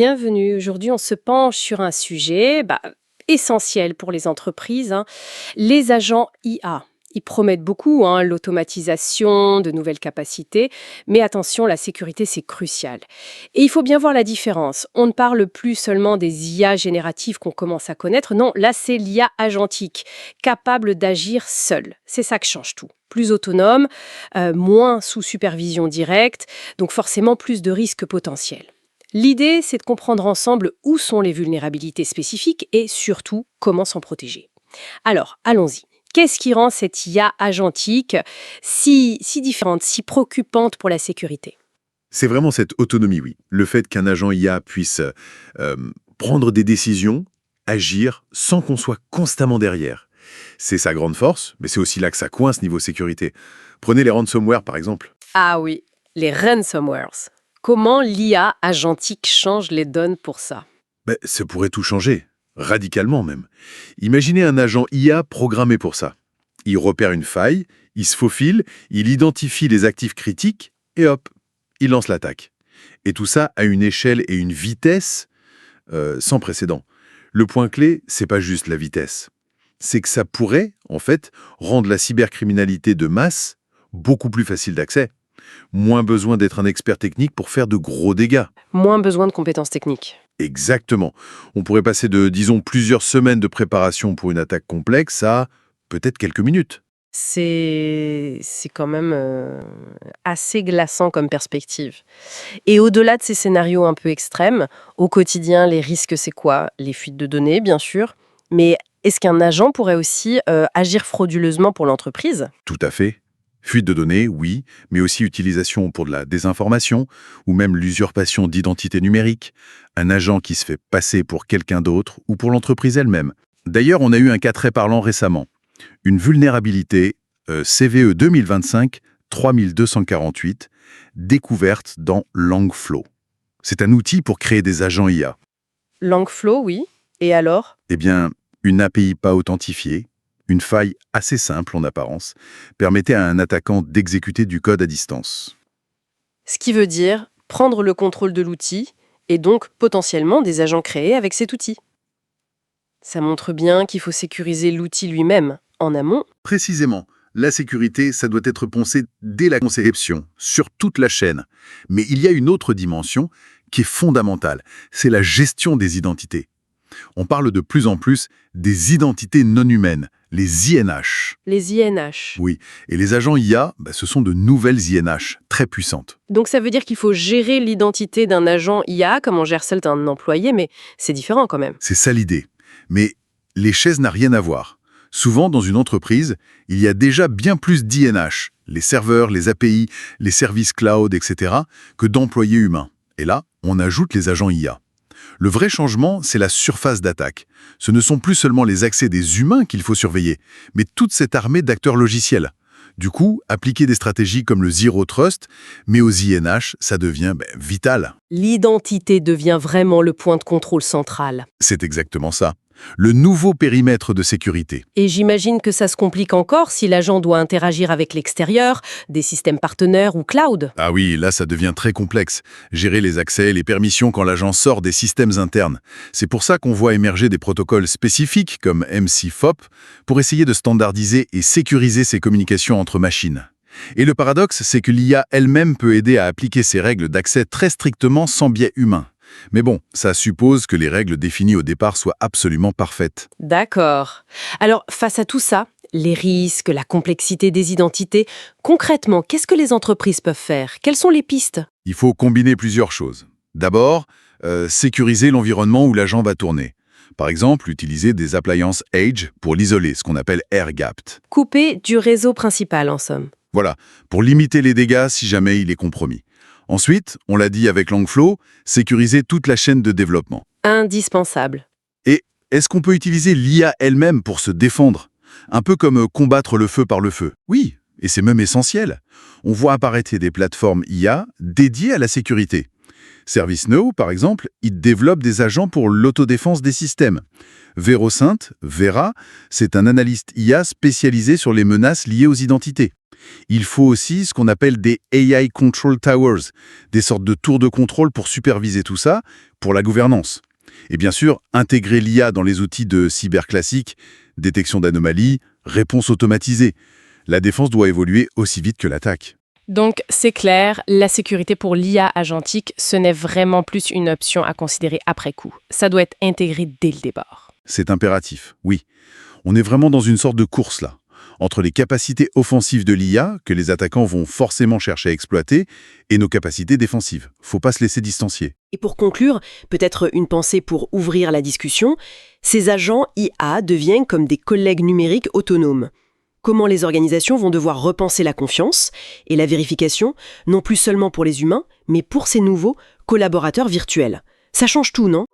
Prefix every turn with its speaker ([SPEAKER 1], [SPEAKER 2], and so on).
[SPEAKER 1] Bienvenue. Aujourd'hui, on se penche sur un sujet essentiel pour les entreprises, hein, les agents IA. Ils promettent beaucoup, hein, l'automatisation, de nouvelles capacités, mais attention, la sécurité, c'est crucial. Et il faut bien voir la différence. On ne parle plus seulement des IA génératives qu'on commence à connaître, non, là, c'est l'IA agentique, capable d'agir seule. C'est ça qui change tout. Plus autonome, moins sous supervision directe, donc forcément plus de risques potentiels. L'idée, c'est de comprendre ensemble où sont les vulnérabilités spécifiques et surtout comment s'en protéger. Alors, allons-y. Qu'est-ce qui rend cette IA agentique si différente, si préoccupante pour la sécurité?
[SPEAKER 2] C'est vraiment cette autonomie, oui. Le fait qu'un agent IA puisse prendre des décisions, agir, sans qu'on soit constamment derrière. C'est sa grande force, mais c'est aussi là que ça coince niveau sécurité. Prenez les ransomware, par exemple.
[SPEAKER 1] Ah oui, les ransomwares. Comment l'IA agentique change les donnes pour ça?
[SPEAKER 2] Ça pourrait tout changer, radicalement même. Imaginez un agent IA programmé pour ça. Il repère une faille, il se faufile, il identifie les actifs critiques, et hop, il lance l'attaque. Et tout ça à une échelle et une vitesse sans précédent. Le point clé, c'est pas juste la vitesse. C'est que ça pourrait, en fait, rendre la cybercriminalité de masse beaucoup plus facile d'accès. Moins besoin d'être un expert technique pour faire de gros dégâts.
[SPEAKER 1] Moins besoin de compétences techniques.
[SPEAKER 2] Exactement. On pourrait passer de, disons, plusieurs semaines de préparation pour une attaque complexe à peut-être quelques minutes.
[SPEAKER 1] C'est quand même assez glaçant comme perspective. Et au-delà de ces scénarios un peu extrêmes, au quotidien, les risques, c'est quoi? Les fuites de données, bien sûr. Mais est-ce qu'un agent pourrait aussi agir frauduleusement pour l'entreprise?
[SPEAKER 2] Tout à fait. Fuite de données, oui, mais aussi utilisation pour de la désinformation ou même l'usurpation d'identité numérique. Un agent qui se fait passer pour quelqu'un d'autre ou pour l'entreprise elle-même. D'ailleurs, on a eu un cas très parlant récemment. Une vulnérabilité CVE 2025-3248, découverte dans Langflow. C'est un outil pour créer des agents IA.
[SPEAKER 1] Langflow, oui. Et alors?
[SPEAKER 2] Eh bien, une API pas authentifiée, une faille assez simple en apparence, permettait à un attaquant d'exécuter du code à distance.
[SPEAKER 1] Ce qui veut dire prendre le contrôle de l'outil et donc potentiellement des agents créés avec cet outil. Ça montre bien qu'il faut sécuriser l'outil lui-même en amont.
[SPEAKER 2] Précisément, la sécurité, ça doit être pensé dès la conception, sur toute la chaîne. Mais il y a une autre dimension qui est fondamentale, c'est la gestion des identités. On parle de plus en plus des identités non humaines, les INH.
[SPEAKER 1] Les INH.
[SPEAKER 2] Oui, et les agents IA, ce sont de nouvelles INH, très puissantes.
[SPEAKER 1] Donc ça veut dire qu'il faut gérer l'identité d'un agent IA comme on gère celle d'un employé, mais c'est différent quand même.
[SPEAKER 2] C'est ça l'idée. Mais les chaises n'ont rien à voir. Souvent, dans une entreprise, il y a déjà bien plus d'INH, les serveurs, les API, les services cloud, etc., que d'employés humains. Et là, on ajoute les agents IA. Le vrai changement, c'est la surface d'attaque. Ce ne sont plus seulement les accès des humains qu'il faut surveiller, mais toute cette armée d'acteurs logiciels. Du coup, appliquer des stratégies comme le Zero Trust, mais aux INH, ça devient vital.
[SPEAKER 1] L'identité devient vraiment le point de contrôle central.
[SPEAKER 2] C'est exactement ça. Le nouveau périmètre de sécurité.
[SPEAKER 1] Et j'imagine que ça se complique encore si l'agent doit interagir avec l'extérieur, des systèmes partenaires ou cloud.
[SPEAKER 2] Ah oui, là ça devient très complexe. Gérer les accès, les permissions quand l'agent sort des systèmes internes. C'est pour ça qu'on voit émerger des protocoles spécifiques comme MCFOP pour essayer de standardiser et sécuriser ces communications entre machines. Et le paradoxe, c'est que l'IA elle-même peut aider à appliquer ces règles d'accès très strictement sans biais humain. Mais bon, ça suppose que les règles définies au départ soient absolument parfaites.
[SPEAKER 1] D'accord. Alors, face à tout ça, les risques, la complexité des identités, concrètement, qu'est-ce que les entreprises peuvent faire? Quelles sont les pistes?
[SPEAKER 2] Il faut combiner plusieurs choses. D'abord, sécuriser l'environnement où l'agent va tourner. Par exemple, utiliser des appliances Edge pour l'isoler, ce qu'on appelle air-gapped.
[SPEAKER 1] Couper du réseau principal, en somme.
[SPEAKER 2] Voilà, pour limiter les dégâts si jamais il est compromis. Ensuite, on l'a dit avec Langflow, sécuriser toute la chaîne de développement.
[SPEAKER 1] Indispensable.
[SPEAKER 2] Et est-ce qu'on peut utiliser l'IA elle-même pour se défendre? Un peu comme combattre le feu par le feu. Oui, et c'est même essentiel. On voit apparaître des plateformes IA dédiées à la sécurité. ServiceNow, par exemple, il développe des agents pour l'autodéfense des systèmes. Vera, c'est un analyste IA spécialisé sur les menaces liées aux identités. Il faut aussi ce qu'on appelle des AI Control Towers, des sortes de tours de contrôle pour superviser tout ça, pour la gouvernance. Et bien sûr, intégrer l'IA dans les outils de cyber classiques, détection d'anomalies, réponse automatisée. La défense doit évoluer aussi vite que l'attaque.
[SPEAKER 1] Donc, c'est clair, la sécurité pour l'IA agentique, ce n'est vraiment plus une option à considérer après coup. Ça doit être intégré dès le départ.
[SPEAKER 2] C'est impératif, oui. On est vraiment dans une sorte de course là, entre les capacités offensives de l'IA, que les attaquants vont forcément chercher à exploiter, et nos capacités défensives. Faut pas se laisser distancier.
[SPEAKER 3] Et pour conclure, peut-être une pensée pour ouvrir la discussion, ces agents IA deviennent comme des collègues numériques autonomes. Comment les organisations vont devoir repenser la confiance et la vérification, non plus seulement pour les humains, mais pour ces nouveaux collaborateurs virtuels. Ça change tout, non ?